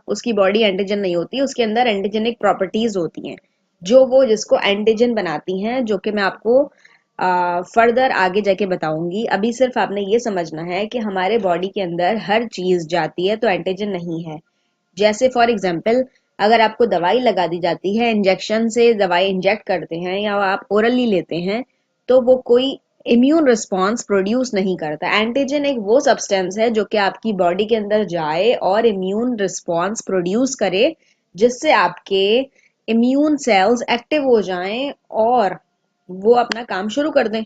उसकी body antigen नहीं होती, उसके अंदर एंटीजेनिक प्रॉपर्टीज होती हैं जो वो जिसको एंटीजन बनाती हैं, जो कि मैं आपको फर्दर आगे जाके बताऊंगी। अभी सिर्फ आपने ये समझना है कि हमारे बॉडी के अंदर हर चीज जाती है तो एंटीजन नहीं है। जैसे फॉर एग्जाम्पल, अगर आपको दवाई लगा दी जाती है, इंजेक्शन से दवाई इंजेक्ट करते हैं या आप ओरली लेते हैं, तो वो कोई इम्यून रिस्पॉन्स प्रोड्यूस नहीं करता। एंटीजन एक वो सब्सटेंस है जो कि आपकी बॉडी के अंदर जाए और इम्यून रिस्पॉन्स प्रोड्यूस करे, जिससे आपके इम्यून सेल्स एक्टिव हो जाएं और वो अपना काम शुरू कर दें।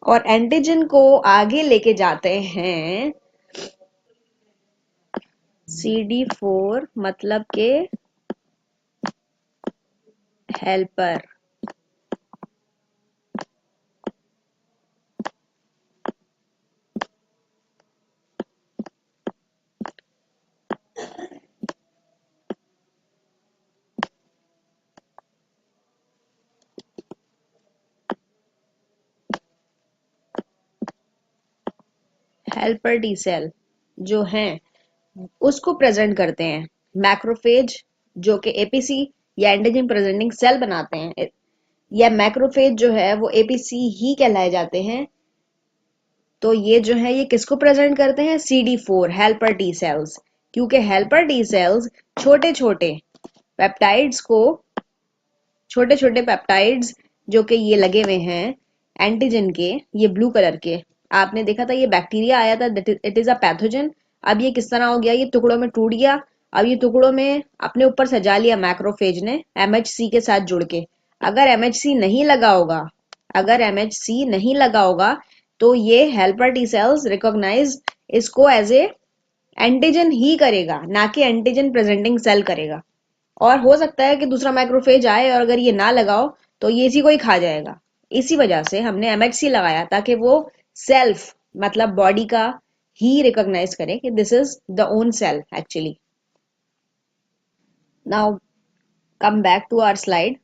और एंटीजन को आगे लेके जाते हैं CD4, मतलब के हेल्पर। हेल्पर टी सेल जो हैं उसको प्रेजेंट करते हैं मैक्रोफेज, जो कि एपीसी या एंटीजन प्रेजेंटिंग सेल बनाते हैं, या मैक्रोफेज जो है वो एपीसी ही कहलाए जाते हैं। तो ये जो है ये किसको प्रेजेंट करते हैं? CD4 हेल्पर टी सेल्स, क्योंकि हेल्पर टी सेल्स छोटे छोटे पेप्टाइड्स को, छोटे छोटे पेप्टाइड्स जो कि ये लगे हुए हैं एंटीजन के, ये ब्लू कलर के, आपने देखा था ये बैक्टीरिया आया था, इट इज अ पैथोजन। अब ये किस तरह हो गया? ये टुकड़ों में टूट गया। अब ये टुकड़ों में अपने ऊपर सजा लिया मैक्रोफेज ने MHC के साथ जुड़ के। अगर MHC नहीं लगा होगा, अगर MHC नहीं लगा होगा तो ये हेल्पर टी सेल्स रिकॉग्नाइज इसको एज ए एंटीजन ही करेगा, ना कि एंटीजन प्रेजेंटिंग सेल करेगा। और हो सकता है कि दूसरा माइक्रोफेज आए और अगर ये ना लगाओ तो ये इसी को ही खा जाएगा। इसी वजह से हमने MHC लगाया ताकि वो सेल्फ, मतलब बॉडी का ही रिकॉग्नाइज करे कि this is the own cell actually. Now come back to our slide.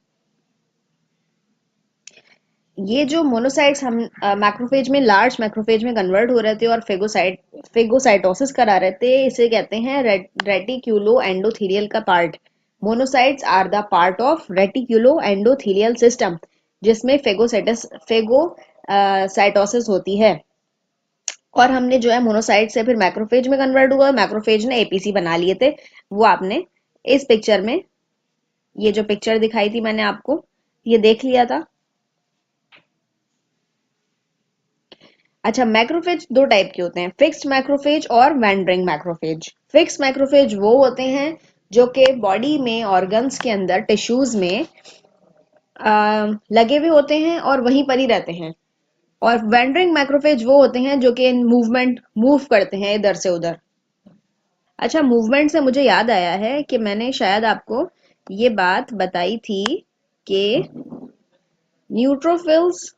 ये जो मोनोसाइट्स हम मैक्रोफेज में, लार्ज मैक्रोफेज में कन्वर्ट हो रहे थे और फेगोसाइटोसिस करा रहे थे, इसे कहते हैं रेटिक्यूलो एंडोथेलियल का part. Monocytes are the part of reticulo endothelial system, जिसमें फेगोसाइटोसिस होती है। और हमने जो है मोनोसाइट से फिर मैक्रोफेज में कन्वर्ट हुआ, मैक्रोफेज ने एपीसी बना लिए थे। वो आपने इस पिक्चर में, ये जो पिक्चर दिखाई थी मैंने आपको, ये देख लिया था। अच्छा, मैक्रोफेज दो टाइप के होते हैं, फिक्स्ड मैक्रोफेज और वैंडरिंग मैक्रोफेज। फिक्स्ड मैक्रोफेज वो होते हैं जो कि बॉडी में, ऑर्गन्स के अंदर, टिश्यूज में लगे हुए होते हैं और वहीं पर ही रहते हैं। और वैंडरिंग मैक्रोफेज वो होते हैं जो कि मूव करते हैं इधर से उधर। अच्छा, मूवमेंट से मुझे याद आया है कि मैंने शायद आपको ये बात बताई थी कि न्यूट्रोफिल्स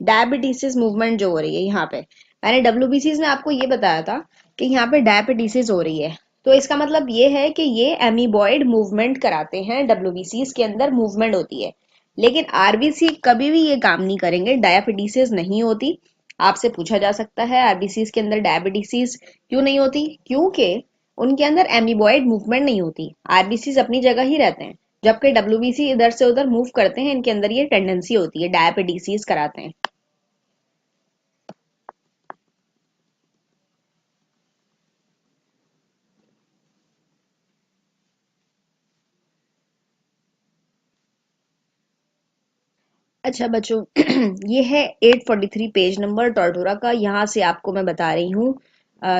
डायबिटीज मूवमेंट जो हो रही है यहाँ पे, मैंने WBCs में आपको ये बताया था कि यहाँ पे डायबिटीज हो रही है। तो इसका मतलब ये है कि ये एमीबॉइड मूवमेंट कराते हैं, WBCs के अंदर मूवमेंट होती है। लेकिन RBC कभी भी ये काम नहीं करेंगे, डायबिटीज नहीं होती। आपसे पूछा जा सकता है RBCs के अंदर डायबिटीज क्यों नहीं होती? क्योंकि उनके अंदर एमीबॉइड मूवमेंट नहीं होती, RBCs अपनी जगह ही रहते हैं। जबकि WBC इधर से उधर मूव करते हैं, इनके अंदर ये टेंडेंसी होती है, डायबिटीज कराते हैं। अच्छा बच्चों, ये है 843 पेज नंबर टॉर्टोरा का। यहाँ से आपको मैं बता रही हूँ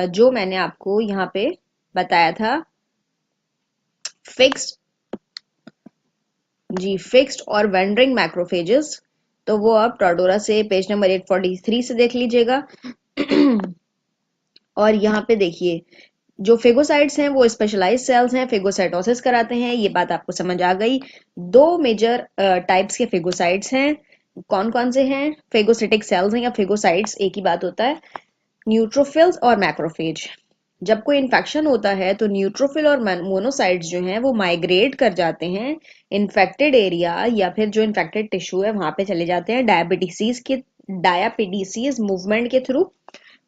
जो मैंने आपको यहाँ पे बताया था, फिक्स्ड, जी फिक्स्ड और वेंडरिंग मैक्रोफेजेस। तो वो आप टॉर्टोरा से पेज नंबर 843 से देख लीजिएगा। और यहाँ पे देखिए, जो फेगोसाइट्स हैं वो स्पेशलाइज सेल्स हैं, फेगोसाइटोसिस कराते हैं, ये बात आपको समझ आ गई। दो मेजर टाइप्स के फेगोसाइट्स हैं, कौन कौन से हैं? फेगोसिटिक सेल्स हैं या फेगोसाइट्स, एक ही बात होता है। न्यूट्रोफिल्स और मैक्रोफेज। जब कोई इन्फेक्शन होता है तो न्यूट्रोफिल और मोनोसाइट्स जो हैं वो माइग्रेट कर जाते हैं इन्फेक्टेड एरिया, या फिर जो इन्फेक्टेड टिश्यू है वहां पे चले जाते हैं डायबिटीज मूवमेंट के थ्रू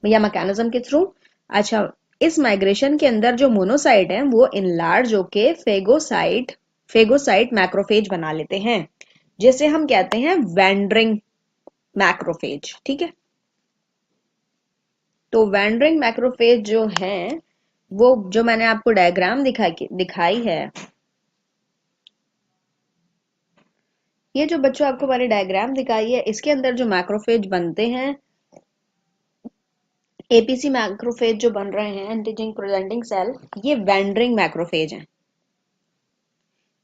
या मैकेनिज्म के थ्रू। अच्छा, इस माइग्रेशन के अंदर जो मोनोसाइट है वो इनलार्ज होके फेगोसाइट मैक्रोफेज बना लेते हैं, जिसे हम कहते हैं वैंडरिंग मैक्रोफेज। ठीक है, तो वैंडरिंग मैक्रोफेज जो है वो जो मैंने आपको डायग्राम दिखाई है, ये जो बच्चों आपको मैंने डायग्राम दिखाई है, इसके अंदर जो मैक्रोफेज बनते हैं, एपीसी मैक्रोफेज जो बन रहे हैं, एंटीजन प्रेजेंटिंग सेल, ये वैंडरिंग मैक्रोफेज हैं।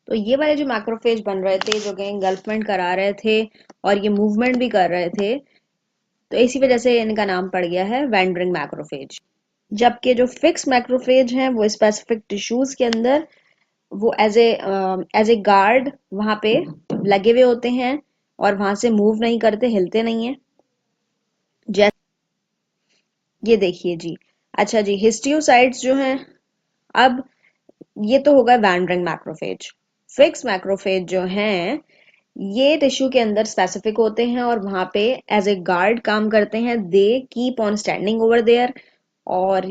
तो ये वाले जो मैक्रोफेज बन रहे थे, जो कि engulfment करा रहे थे और ये मूवमेंट भी कर रहे थे, तो इसी वजह से इनका नाम पड़ गया है वैंडरिंग मैक्रोफेज। जबकि जो फिक्स मैक्रोफेज हैं वो स्पेसिफिक टिश्यूज के अंदर वो एज ए गार्ड वहां पे लगे हुए होते हैं और वहां से मूव नहीं करते, हिलते नहीं है। जैसे ये देखिए जी। अच्छा जी, हिस्टियोसाइट्स जो हैं, अब ये तो होगा वैंडरिंग मैक्रोफेज। फिक्स मैक्रोफेज जो हैं ये टिश्यू के अंदर स्पेसिफिक होते हैं और वहां पे एज ए गार्ड काम करते हैं। They keep on standing over there. और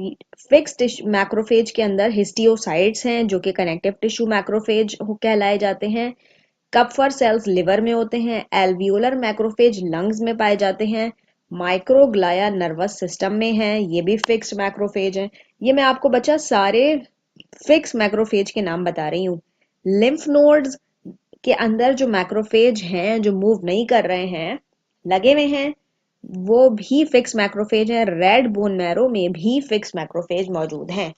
फिक्स मैक्रोफेज के अंदर हिस्टियोसाइट्स हैं जो कि कनेक्टिव टिश्यू मैक्रोफेज कहलाए जाते हैं। कपफर सेल्स लिवर में होते हैं। एल्वियोलर मैक्रोफेज लंग्स में पाए जाते हैं। माइक्रोग्लाया नर्वस सिस्टम में है, ये भी फिक्स्ड मैक्रोफेज है। ये मैं आपको बच्चा सारे फिक्स मैक्रोफेज के नाम बता रही हूँ। लिम्फ नोड्स के अंदर जो मैक्रोफेज हैं जो मूव नहीं कर रहे हैं, लगे हुए हैं, वो भी फिक्स मैक्रोफेज है। रेड बोन मैरो में भी फिक्स मैक्रोफेज मौजूद हैं।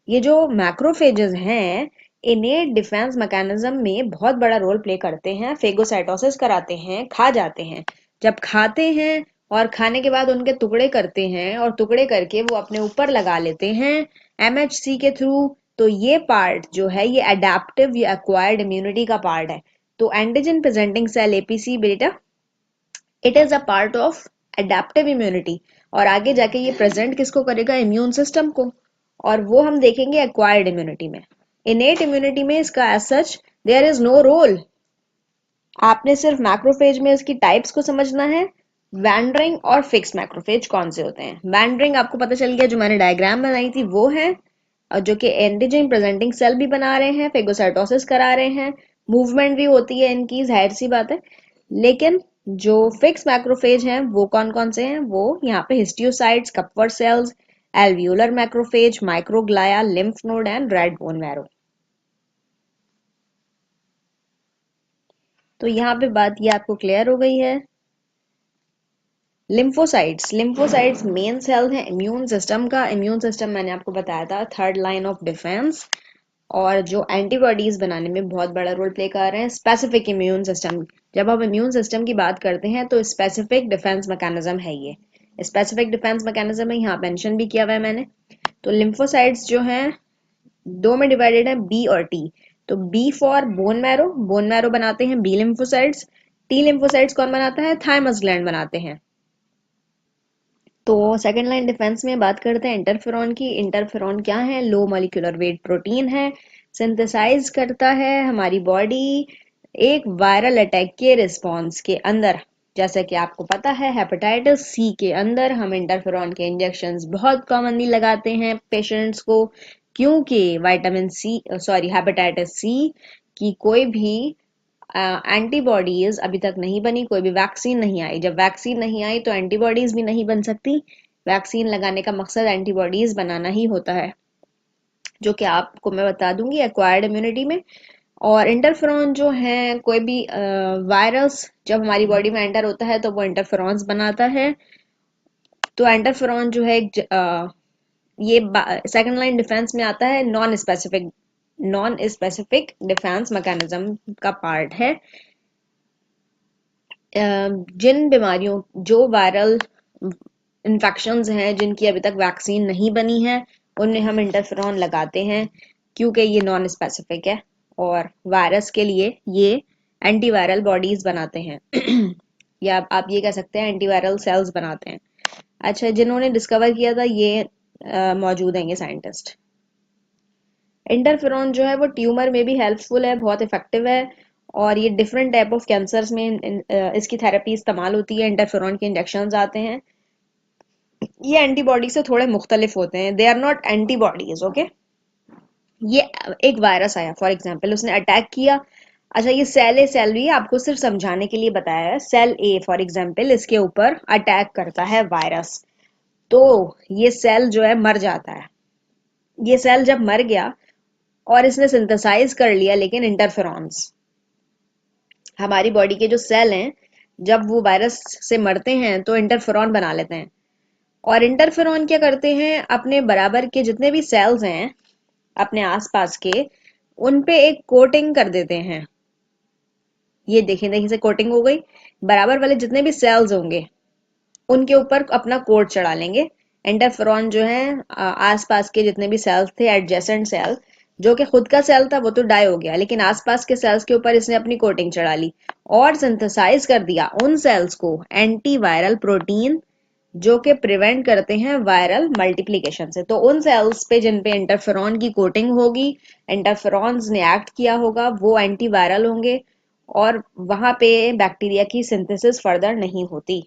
ये जो मैक्रोफेजेस हैं, इनेट डिफेंस मैकेनिज्म में बहुत बड़ा रोल प्ले करते हैं। फेगोसाइटोसिस कराते हैं, खा जाते हैं। जब खाते हैं और खाने के बाद उनके टुकड़े करते हैं और टुकड़े करके वो अपने ऊपर लगा लेते हैं एमएचसी के थ्रू, तो ये पार्ट जो है ये अडेप्टिव या एक्वायर्ड इम्यूनिटी का पार्ट है। तो एंटीजन प्रेजेंटिंग सेल एपीसी बेटा, it is a part of adaptive immunity. और आगे जाके ये प्रेजेंट किसको करेगा? इम्यून सिस्टम को। और वो हम देखेंगे एक्वायर्ड इम्यूनिटी में। इनेट इम्यूनिटी में इसका as such there is no role. आपने सिर्फ मैक्रोफेज में इसकी टाइप्स को समझना है। वैंडरिंग और फिक्स मैक्रोफेज कौन से होते हैं? वैंडरिंग आपको पता चल गया, जो मैंने डायग्राम बनाई थी वो है, और जो कि एंटीजन प्रेजेंटिंग सेल भी बना रहे हैं, फेगोसाइटोसिस करा रहे हैं, मूवमेंट भी होती है इनकी, जाहिर सी बात है। लेकिन जो फिक्स मैक्रोफेज हैं वो कौन कौन से हैं? वो यहाँ पे histiocytes, Kupffer cells, alveolar macrophage, microglia, lymph node and red bone marrow. तो यहाँ पे बात ये आपको क्लियर हो गई है। लिम्फोसाइट्स मेन सेल हैं इम्यून सिस्टम का। इम्यून सिस्टम मैंने आपको बताया था थर्ड लाइन ऑफ डिफेंस, और जो एंटीबॉडीज बनाने में बहुत बड़ा रोल प्ले कर रहे हैं। स्पेसिफिक इम्यून सिस्टम, जब हम इम्यून सिस्टम की बात करते हैं तो स्पेसिफिक डिफेंस मैकेनिज्म है ये। स्पेसिफिक डिफेंस मैकेनिज्म है, यहाँ मेंशन भी किया हुआ है मैंने। तो लिम्फोसाइट्स जो हैं दो में डिवाइडेड है, बी और टी। तो बी फॉर बोन मैरो बनाते हैं बी लिम्फोसाइट्स। टी लिम्फोसाइट्स कौन बनाता है? थाइमस ग्लैंड बनाते हैं। तो सेकेंड लाइन डिफेंस में बात करते हैं इंटरफेरॉन की। इंटरफेरॉन क्या है? लो मॉलिक्यूलर वेट प्रोटीन है। सिंथेसाइज करता है हमारी बॉडी एक वायरल अटैक के रिस्पॉन्स के अंदर। जैसे कि आपको पता है हेपेटाइटिस सी के अंदर हम इंटरफेरॉन के इंजेक्शंस बहुत कॉमनली लगाते हैं पेशेंट्स को, क्योंकि vitamin C sorry hepatitis C की कोई भी एंटीबॉडीज अभी तक नहीं बनी, कोई भी वैक्सीन नहीं आई। जब वैक्सीन नहीं आई तो एंटीबॉडीज भी नहीं बन सकती। वैक्सीन लगाने का मकसद एंटीबॉडीज बनाना ही होता है, जो कि आपको मैं बता दूंगी एक्वायर्ड इम्यूनिटी में। और इंटरफेरॉन जो है, कोई भी वायरस जब हमारी बॉडी में एंटर होता है तो वो इंटरफेरॉन्स बनाता है। तो इंटरफेरॉन जो है ये सेकंड लाइन डिफेंस में आता है। नॉन स्पेसिफिक डिफेंस मैकेनिज्म का पार्ट है। जिन बीमारियों, जो वायरल इन्फेक्शंस हैं जिनकी अभी तक वैक्सीन नहीं बनी है, उनमें हम इंटरफेरॉन लगाते हैं, क्योंकि ये नॉन स्पेसिफिक है और वायरस के लिए ये एंटीवायरल बॉडीज बनाते हैं या आप ये कह सकते हैं एंटीवायरल सेल्स बनाते हैं। अच्छा, जिन्होंने डिस्कवर किया था ये मौजूद हैं ये साइंटिस्ट। इंटरफेरॉन जो है वो ट्यूमर में भी हेल्पफुल है, बहुत इफेक्टिव है। और ये डिफरेंट टाइप ऑफ कैंसर्स में इसकी थेरेपी इस्तेमाल होती है। इंटरफेरॉन के इंजेक्शन आते हैं। ये एंटीबॉडी से थोड़े मुख्तलिफ होते हैं, they are not antibodies, okay. ये एक वायरस आया फॉर एग्जाम्पल, उसने अटैक किया। अच्छा, ये सेल ए सेल भी आपको सिर्फ समझाने के लिए बताया है। सेल ए फॉर एग्जाम्पल, इसके ऊपर अटैक करता है वायरस, तो ये सेल जो है मर जाता है। ये सेल जब मर गया और इसने सिंथेसाइज कर लिया, लेकिन इंटरफेरॉन्स, हमारी बॉडी के जो सेल हैं, जब वो वायरस से मरते हैं तो इंटरफेरॉन बना लेते हैं। और इंटरफेरॉन क्या करते हैं, अपने बराबर के जितने भी सेल्स हैं अपने आसपास के, उन पे एक कोटिंग कर देते हैं। ये देखिए, देखिए से कोटिंग हो गई। बराबर वाले जितने भी सेल्स होंगे उनके ऊपर अपना कोट चढ़ा लेंगे। इंटरफेरॉन जो है आसपास के जितने भी सेल्स थे, एडजेसेंट सेल, जो कि खुद का सेल था वो तो डाई हो गया, लेकिन आसपास के सेल्स के ऊपर इसने अपनी कोटिंग चढ़ा ली और सिंथेसाइज कर दिया उन सेल्स को एंटीवायरल प्रोटीन, जो कि प्रिवेंट करते हैं वायरल मल्टीप्लिकेशन से। तो उन सेल्स पे जिन पे इंटरफेरॉन की कोटिंग होगी, इंटरफेरॉन्स ने एक्ट किया होगा, वो एंटीवायरल होंगे और वहां पे बैक्टीरिया की सिंथेसिस फर्दर नहीं होती।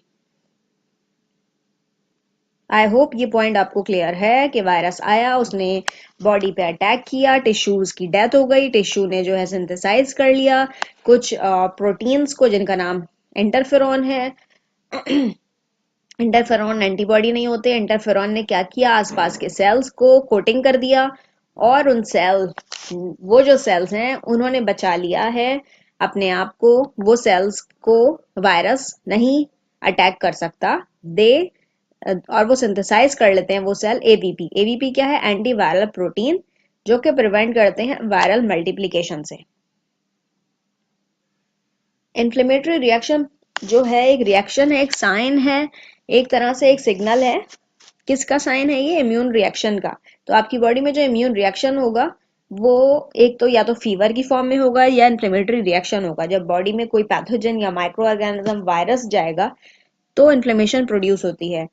आई होप ये पॉइंट आपको क्लियर है कि वायरस आया, उसने बॉडी पे अटैक किया, टिश्यूज की डेथ हो गई, टिश्यू ने जो है सिंथेसाइज कर लिया कुछ प्रोटीन्स को जिनका नाम इंटरफेरॉन है। इंटरफेरॉन एंटीबॉडी नहीं होते। इंटरफेरॉन ने क्या किया, आसपास के सेल्स को कोटिंग कर दिया और उन सेल, वो जो सेल्स हैं उन्होंने बचा लिया है अपने आप को। वो सेल्स को वायरस नहीं अटैक कर सकता। दे और वो सिंथेसाइज कर लेते हैं वो सेल एवीपी। एवीपी क्या है, एंटी वायरल प्रोटीन, जो कि प्रिवेंट करते हैं वायरल मल्टीप्लिकेशन से। इन्फ्लेमेटरी रिएक्शन जो है एक रिएक्शन है, एक साइन है, एक तरह से एक सिग्नल है। किसका साइन है ये, इम्यून रिएक्शन का। तो आपकी बॉडी में जो इम्यून रिएक्शन होगा वो एक तो या तो फीवर की फॉर्म में होगा या इन्फ्लेमेटरी रिएक्शन होगा। जब बॉडी में कोई पैथोजन या माइक्रो ऑर्गेनिज्म वायरस जाएगा तो इन्फ्लेमेशन प्रोड्यूस होती है।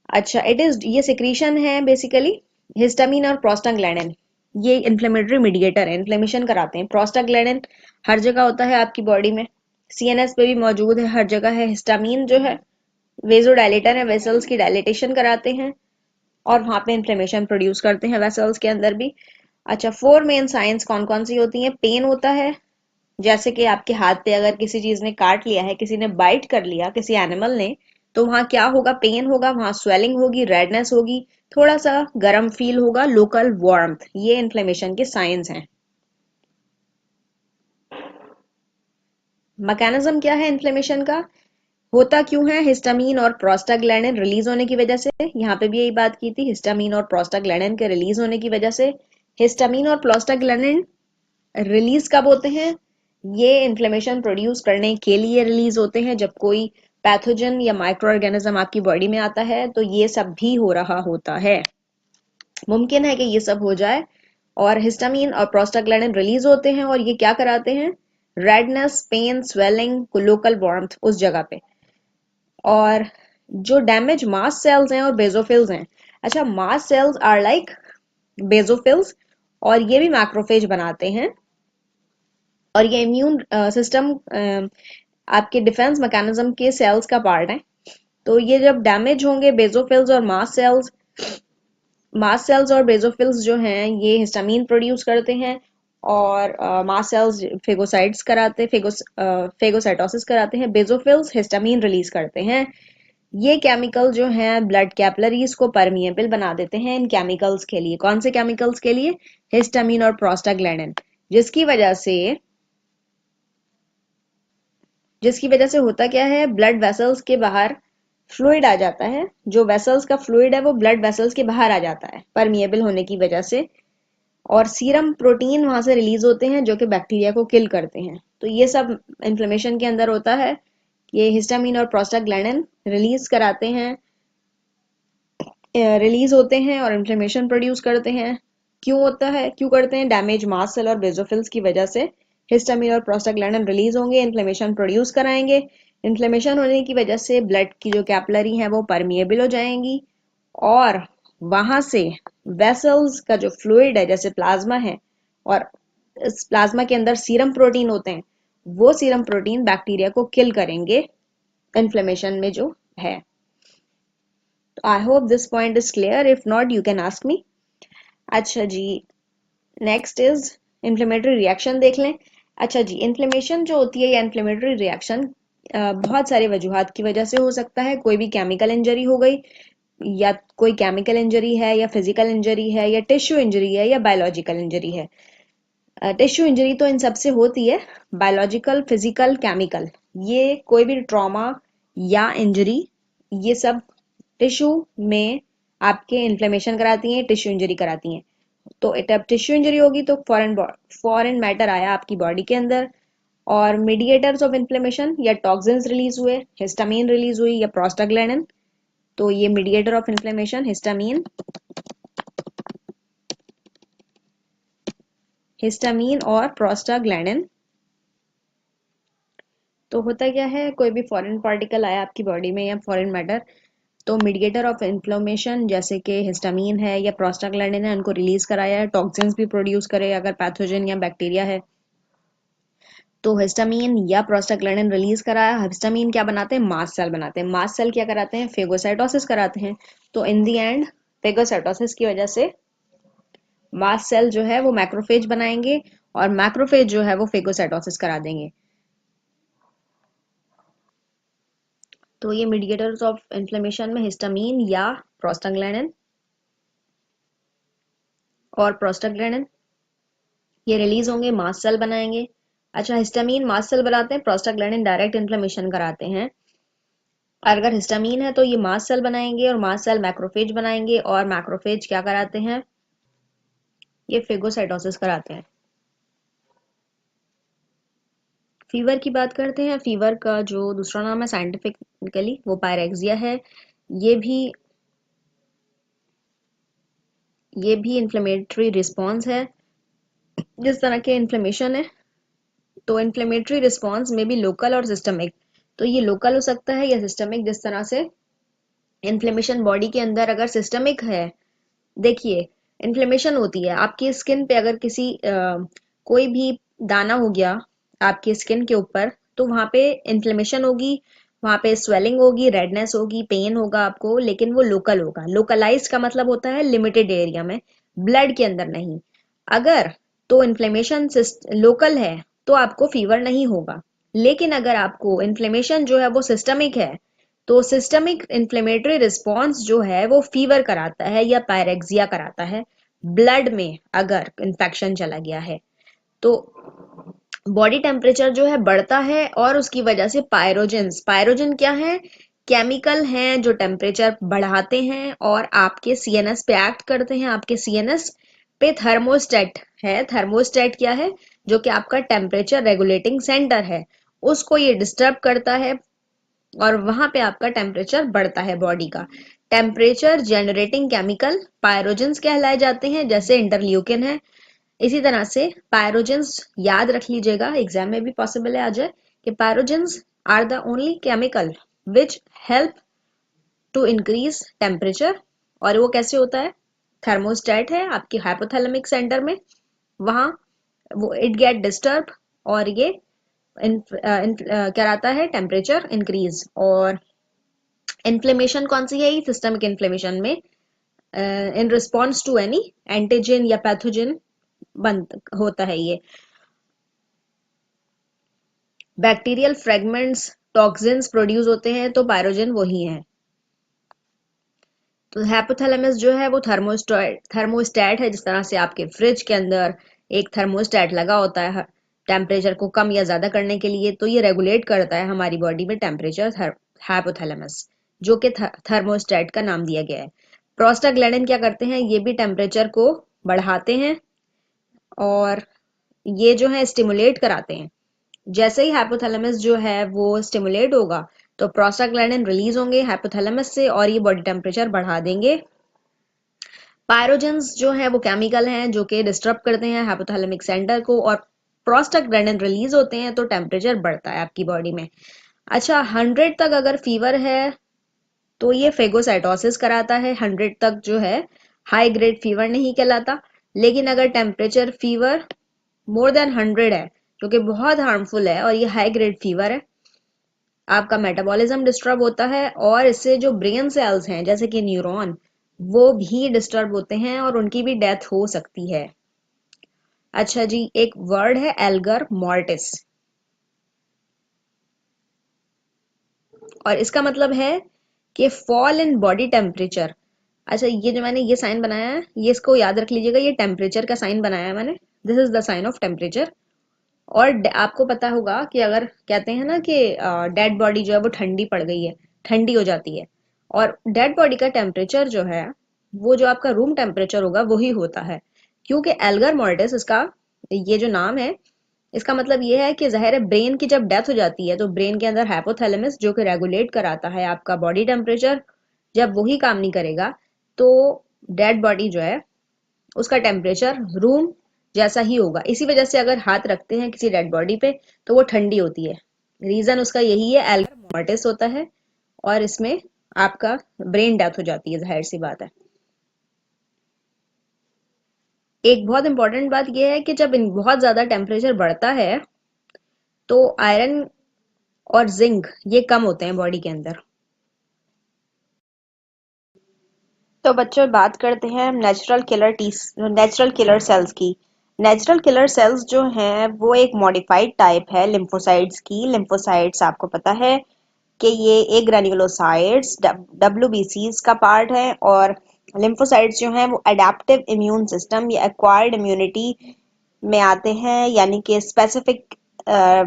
अच्छा, इट इज, ये सिक्रीशन है बेसिकली हिस्टामिन और प्रोस्टाग्लैंडिन। ये इन्फ्लेमेटरी मीडिएटर है, इन्फ्लेमेशन कराते हैं। प्रोस्टाग्लैंडिन हर जगह होता है आपकी बॉडी में, सीएनएस पे भी मौजूद है, हर जगह है। हिस्टामिन जो है वेजो डायलेटर है, वेसल्स की डायलेटेशन कराते हैं और वहां पे इन्फ्लेमेशन प्रोड्यूस करते हैं वेसल्स के अंदर भी। अच्छा, फोर मेन साइंस कौन कौन सी होती हैं। पेन होता है, जैसे कि आपके हाथ पे अगर किसी चीज ने काट लिया है, किसी ने बाइट कर लिया, किसी एनिमल ने, तो वहां क्या होगा, पेन होगा, वहां स्वेलिंग होगी, रेडनेस होगी, थोड़ा सा गर्म फील होगा, लोकल वार्मथ। ये इन्फ्लेमेशन के साइंस हैं। मैकेनिज्म क्या है इन्फ्लेमेशन का, होता क्यों है, हिस्टामीन और प्रोस्टाग्लैंडिन रिलीज होने की वजह से। यहाँ पे भी यही बात की थी, हिस्टामीन और प्रोस्टाग्लैंडिन के रिलीज होने की वजह से। हिस्टामीन और प्रोस्टाग्लैंडिन रिलीज कब होते हैं, ये इन्फ्लेमेशन प्रोड्यूस करने के लिए रिलीज होते हैं जब कोई पैथोजन या माइक्रो ऑर्गेनिज्म आपकी बॉडी में आता है, तो ये सब भी हो रहा होता है। मुमकिन है कि ये सब हो जाए। और हिस्टामीन और प्रोस्टाग्लैंडिन रिलीज होते हैं और ये क्या कराते हैं, redness, pain, swelling, local warmth उस जगह पे। और जो डैमेज मास्ट सेल्स हैं और बेजोफिल्स हैं, अच्छा, mast cells are like basophils और ये भी मैक्रोफेज बनाते हैं और ये इम्यून सिस्टम आपके डिफेंस मैकेनिज्म के सेल्स का पार्ट है। तो ये जब डैमेज होंगे, बेजोफिल्स और मास्ट सेल्स और बेजोफिल्स जो हैं ये हिस्टामीन प्रोड्यूस करते हैं और मास्ट सेल्स फेगोसाइट्स कराते फेगोसाइटोसिस कराते हैं, बेजोफिल्स हिस्टामीन रिलीज करते हैं। ये केमिकल जो है ब्लड कैपिलरीज को परमिएबल बना देते हैं इन केमिकल्स के लिए। कौन से केमिकल्स के लिए, हिस्टामीन और प्रोस्टाग्लैंडिन, जिसकी वजह से जिसकी वजह से होता क्या है, ब्लड वेसल्स के बाहर फ्लूइड आ जाता है। जो वेसल्स का फ्लूइड है वो ब्लड वेसल्स के बाहर आ जाता है परमिएबल होने की वजह से, और सीरम प्रोटीन वहां से रिलीज होते हैं जो कि बैक्टीरिया को किल करते हैं। तो ये सब इन्फ्लेमेशन के अंदर होता है। ये हिस्टामीन और प्रोस्टाग्लैंडिन रिलीज कराते हैं, रिलीज होते हैं और इन्फ्लेमेशन प्रोड्यूस करते हैं। क्यों होता है, क्यों करते हैं, डैमेज मास्ट सेल और बेजोफिल्स की वजह से हिस्टामिन और प्रोस्टाग्लैंडिन रिलीज होंगे, इन्फ्लेमेशन प्रोड्यूस कराएंगे। इन्फ्लेमेशन होने की वजह से ब्लड की जो कैपिलरी है वो परमिएबल हो जाएंगी और वहां से वेसल्स का जो फ्लूइड है, जैसे प्लाज्मा है, और इस प्लाज्मा के अंदर सीरम प्रोटीन होते हैं, वो सीरम प्रोटीन बैक्टीरिया को किल करेंगे इन्फ्लेमेशन में जो है। I hope this point is clear, if not you can ask me. अच्छा जी, नेक्स्ट इज इन्फ्लेमेटरी रिएक्शन देख लें। अच्छा जी, इन्फ्लेमेशन जो होती है या इन्फ्लेमेटरी रिएक्शन बहुत सारे वजूहात की वजह से हो सकता है। कोई भी केमिकल इंजरी हो गई, या कोई केमिकल इंजरी है, या फिजिकल इंजरी है, या टिश्यू इंजरी है, या बायोलॉजिकल इंजरी है। टिश्यू इंजरी तो इन सबसे होती है, बायोलॉजिकल, फिजिकल, केमिकल, ये कोई भी ट्रॉमा या इंजरी, ये सब टिश्यू में आपके इन्फ्लेमेशन कराती हैं, टिश्यू इंजरी कराती हैं। तो जब टिश्यू इंजरी होगी तो फॉरेन मैटर आया आपकी बॉडी के अंदर, और मीडिएटर्स ऑफ इन्फ्लेमेशन या टॉक्सिन्स रिलीज हुए, हिस्टामीन रिलीज हुई या प्रोस्टाग्लैंडिन। तो ये मीडिएटर ऑफ इन्फ्लेमेशन हिस्टामीन और प्रोस्टाग्लैंडिन। तो होता क्या है, कोई भी फॉरेन पार्टिकल आया आपकी बॉडी में या फॉरेन मैटर, तो मीडिएटर ऑफ इन्फ्लेमेशन जैसे कि हिस्टामीन है या प्रोस्टाग्लैंडिन है, उनको रिलीज कराया है, टॉक्सिन्स भी प्रोड्यूस करे अगर पैथोजन या बैक्टीरिया है। तो हिस्टामीन या प्रोस्टाग्लैंडिन रिलीज कराया। हिस्टामीन क्या बनाते हैं, मास्ट सेल बनाते हैं। मास्ट सेल क्या कराते हैं, फेगोसाइटोसिस कराते हैं। तो इन दी एंड फेगोसाइटोसिस की वजह से मास्ट सेल जो है वो मैक्रोफेज बनाएंगे, और मैक्रोफेज जो है वो फेगोसाइटोसिस करा देंगे। तो ये मीडिएटर्स ऑफ इन्फ्लेमेशन में हिस्टामीन या प्रोस्टाग्लैंडिन और प्रोस्टाग्लैंडिन ये रिलीज होंगे, मास्ट सेल बनाएंगे। अच्छा, हिस्टामीन मास्ट सेल बनाते हैं, प्रोस्टाग्लैंडिन डायरेक्ट इन्फ्लेमेशन कराते हैं। अगर हिस्टामीन है तो ये मास्ट सेल बनाएंगे, और मास्ट सेल मैक्रोफेज बनाएंगे, और मैक्रोफेज क्या कराते हैं, ये फेगोसाइटोसिस कराते हैं। फीवर की बात करते हैं। फीवर का जो दूसरा नाम है साइंटिफिकली वो पायरेक्सिया है। ये भी ये भी इन्फ्लेमेटरी रिस्पॉन्स है। जिस तरह के इन्फ्लेमेशन है, तो इन्फ्लेमेटरी रिस्पॉन्स में भी लोकल और सिस्टमिक। तो ये लोकल हो सकता है या सिस्टमिक। जिस तरह से इन्फ्लेमेशन बॉडी के अंदर अगर सिस्टमिक है, देखिए इन्फ्लेमेशन होती है आपकी स्किन पे, अगर कोई भी दाना हो गया आपकी स्किन के ऊपर, तो वहां पे इन्फ्लेमेशन होगी, वहां पे स्वेलिंग होगी, रेडनेस होगी, पेन होगा आपको, लेकिन वो लोकल होगा। लोकलाइज्ड का मतलब होता है लिमिटेड एरिया में, ब्लड के अंदर नहीं। अगर तो इन्फ्लेमेशन लोकल है तो आपको फीवर नहीं होगा। लेकिन अगर आपको इन्फ्लेमेशन जो है वो सिस्टमिक है, तो सिस्टमिक इन्फ्लेमेटरी रिस्पॉन्स जो है वो फीवर कराता है या पायरेक्सिया कराता है। ब्लड में अगर इन्फेक्शन चला गया है तो बॉडी टेम्परेचर जो है बढ़ता है, और उसकी वजह से पायरोजन क्या है, केमिकल हैं जो टेम्परेचर बढ़ाते हैं और आपके सीएनएस पे एक्ट करते हैं। आपके सीएनएस पे थर्मोस्टेट है। थर्मोस्टेट क्या है, जो कि आपका टेम्परेचर रेगुलेटिंग सेंटर है, उसको ये डिस्टर्ब करता है, और वहां पे आपका टेम्परेचर बढ़ता है बॉडी का। टेम्परेचर जनरेटिंग केमिकल पायरोजन्स कहलाए जाते हैं, जैसे इंटरल्यूकिन है। इसी तरह से पायरोजन्स याद रख लीजिएगा, एग्जाम में भी पॉसिबल है आ जाए, कि pyrogens are the only chemical which help to increase temperature. और वो कैसे होता है, थर्मोस्टेट है आपकी हाइपोथैलेमिक सेंटर में, वहां वो इट गेट डिस्टर्ब, और ये कराता है टेम्परेचर इंक्रीज। और इन्फ्लेमेशन कौन सी है, सिस्टमिक इन्फ्लेमेशन में in response to any antigen या पैथोजन बंद होता है ये। बैक्टीरियल फ्रेगमेंट्स टॉक्सिन्स प्रोड्यूस होते हैं, तो पायरोजन वही है। तो हाइपोथैलेमस जो है वो थर्मोस्टेट है। जिस तरह से आपके फ्रिज के अंदर एक थर्मोस्टेट लगा होता है टेम्परेचर को कम या ज्यादा करने के लिए, तो ये रेगुलेट करता है हमारी बॉडी में टेम्परेचर, हाइपोथैलेमस, जो कि थर्मोस्टेट का नाम दिया गया है। प्रोस्टाग्लैंडिन क्या करते हैं, ये भी टेम्परेचर को बढ़ाते हैं, और ये जो है स्टिमुलेट कराते हैं। जैसे ही हाइपोथैलेमस जो है वो स्टिमुलेट होगा, तो प्रोस्टाग्लैंडिन रिलीज होंगे हाइपोथैलेमस से, और ये बॉडी टेम्परेचर बढ़ा देंगे। पायरोजन्स जो है वो केमिकल हैं जो कि डिस्टर्ब करते हैं हाइपोथैलेमिक सेंटर को, और प्रोस्टाग्लैंडिन रिलीज होते हैं तो टेम्परेचर बढ़ता है आपकी बॉडी में। अच्छा, 100 तक अगर फीवर है तो ये फेगोसाइटोसिस कराता है। 100 तक जो है हाई ग्रेड फीवर नहीं कहलाता। लेकिन अगर टेम्परेचर फीवर मोर देन 100 है, जो कि बहुत हार्मफुल है, और ये हाई ग्रेड फीवर है, आपका मेटाबॉलिज्म डिस्टर्ब होता है और इससे जो ब्रेन सेल्स हैं जैसे कि न्यूरॉन वो भी डिस्टर्ब होते हैं और उनकी भी डेथ हो सकती है। अच्छा जी, एक वर्ड है एल्गर मॉर्टिस और इसका मतलब है कि फॉल इन बॉडी टेम्परेचर। अच्छा, ये जो मैंने ये साइन बनाया है ये इसको याद रख लीजिएगा, ये टेम्परेचर का साइन बनाया है मैंने। This is the sign of temperature. और आपको पता होगा कि अगर कहते हैं ना कि डेड बॉडी जो है वो ठंडी पड़ गई है, ठंडी हो जाती है, और डेड बॉडी का टेम्परेचर जो है वो जो आपका रूम टेम्परेचर होगा वही होता है, क्योंकि एल्गर मॉर्टिस इसका ये जो नाम है इसका मतलब ये है कि ज़ाहिर है ब्रेन की जब डेथ हो जाती है तो ब्रेन के अंदर हाइपोथैलेमस जो कि रेगुलेट कराता है आपका बॉडी टेम्परेचर, जब वही काम नहीं करेगा तो डेड बॉडी जो है उसका टेम्परेचर रूम जैसा ही होगा। इसी वजह से अगर हाथ रखते हैं किसी डेड बॉडी पे तो वो ठंडी होती है। रीजन उसका यही है, एल्गर मॉर्टिस होता है और इसमें आपका ब्रेन डेथ हो जाती है, जाहिर सी बात है। एक बहुत इंपॉर्टेंट बात यह है कि जब बहुत ज्यादा टेम्परेचर बढ़ता है तो आयरन और जिंक ये कम होते हैं बॉडी के अंदर। तो बच्चों बात करते हैं नेचुरल किलर सेल्स की। नेचुरल किलर सेल्स जो हैं वो एक मॉडिफाइड टाइप है लिम्फोसाइट्स की। लिम्फोसाइट्स आपको पता है कि ये एक ग्रेन्युलोसाइट्स डब्ल्यूबीसीज का पार्ट है और लिम्फोसाइट्स जो हैं वो अडेप्टिव इम्यून सिस्टम या एक्वायर्ड इम्यूनिटी में आते हैं, यानी कि स्पेसिफिक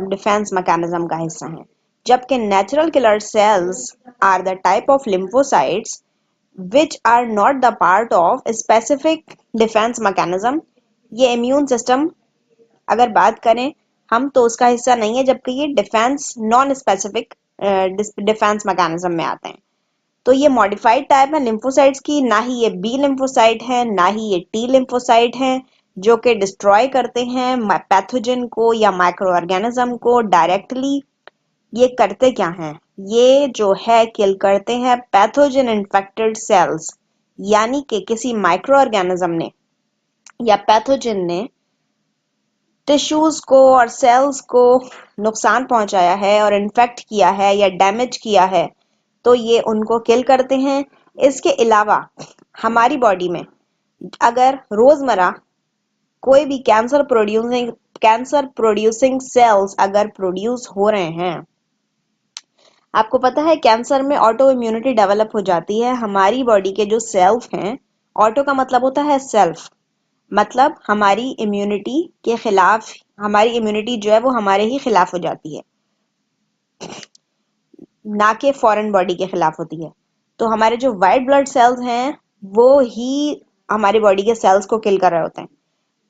डिफेंस मैकेनिज्म का हिस्सा हैं। जबकि natural killer cells are the type of lymphocytes which are not the part of a specific defense mechanism। ये इम्यून सिस्टम अगर बात करें हम तो उसका हिस्सा नहीं है, जबकि ये defence non specific defence mechanism में आते हैं। तो ये मॉडिफाइड टाइप है लिम्फोसाइट्स की, ना ही ये बी लिम्फोसाइट है ना ही ये टी लिम्फोसाइट है जो कि डिस्ट्रॉय करते हैं पैथोजन को या माइक्रो ऑर्गेनिज्म को डायरेक्टली। ये करते क्या हैं, ये जो है किल करते हैं पैथोजन इन्फेक्टेड सेल्स, यानी कि किसी माइक्रो ऑर्गेनिज्म ने या पैथोजन ने टिश्यूज को और सेल्स को नुकसान पहुंचाया है और इन्फेक्ट किया है या डैमेज किया है तो ये उनको किल करते हैं। इसके अलावा हमारी बॉडी में अगर रोजमर्रा कोई भी कैंसर प्रोड्यूसिंग सेल्स अगर प्रोड्यूस हो रहे हैं, आपको पता है कैंसर में ऑटो इम्यूनिटी डेवलप हो जाती है। हमारी बॉडी के जो सेल्फ हैं, ऑटो का मतलब होता है सेल्फ, मतलब हमारी इम्यूनिटी के खिलाफ, हमारी इम्यूनिटी जो है वो हमारे ही खिलाफ हो जाती है, ना कि फॉरेन बॉडी के खिलाफ होती है। तो हमारे जो वाइट ब्लड सेल्स हैं वो ही हमारी बॉडी के सेल्स को किल कर रहे होते हैं।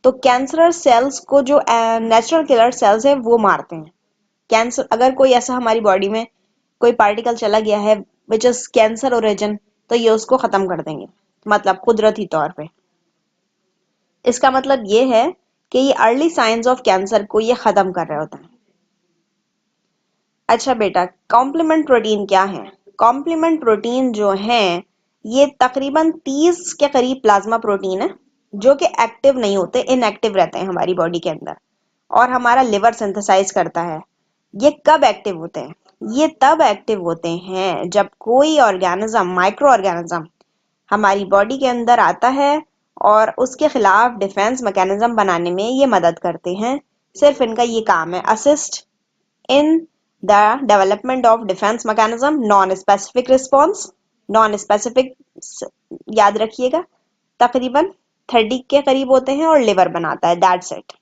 तो कैंसर सेल्स को जो नेचुरल किलर सेल्स है वो मारते हैं। कैंसर अगर कोई ऐसा हमारी बॉडी में कोई पार्टिकल चला गया है विच इज कैंसर ओरिजिन तो ये उसको खत्म कर देंगे, मतलब कुदरती तौर पे। इसका मतलब ये है कि ये अर्ली साइंस ऑफ कैंसर को ये खत्म कर रहे होते हैं। अच्छा बेटा, कॉम्प्लीमेंट प्रोटीन क्या है? कॉम्प्लीमेंट प्रोटीन जो है ये तकरीबन 30 के करीब प्लाज्मा प्रोटीन है जो कि एक्टिव नहीं होते, इनएक्टिव रहते हैं हमारी बॉडी के अंदर और हमारा लिवर सिंथेसाइज करता है। ये कब एक्टिव होते हैं? ये तब एक्टिव होते हैं जब कोई ऑर्गेनिज्म, माइक्रो ऑर्गेनिज्म हमारी बॉडी के अंदर आता है और उसके खिलाफ डिफेंस मैकेनिज्म बनाने में ये मदद करते हैं। सिर्फ इनका ये काम है, assist in the development of defence mechanism. Non specific response, non specific याद रखिएगा, तकरीबन 30 के करीब होते हैं और लिवर बनाता है, दैट्स इट।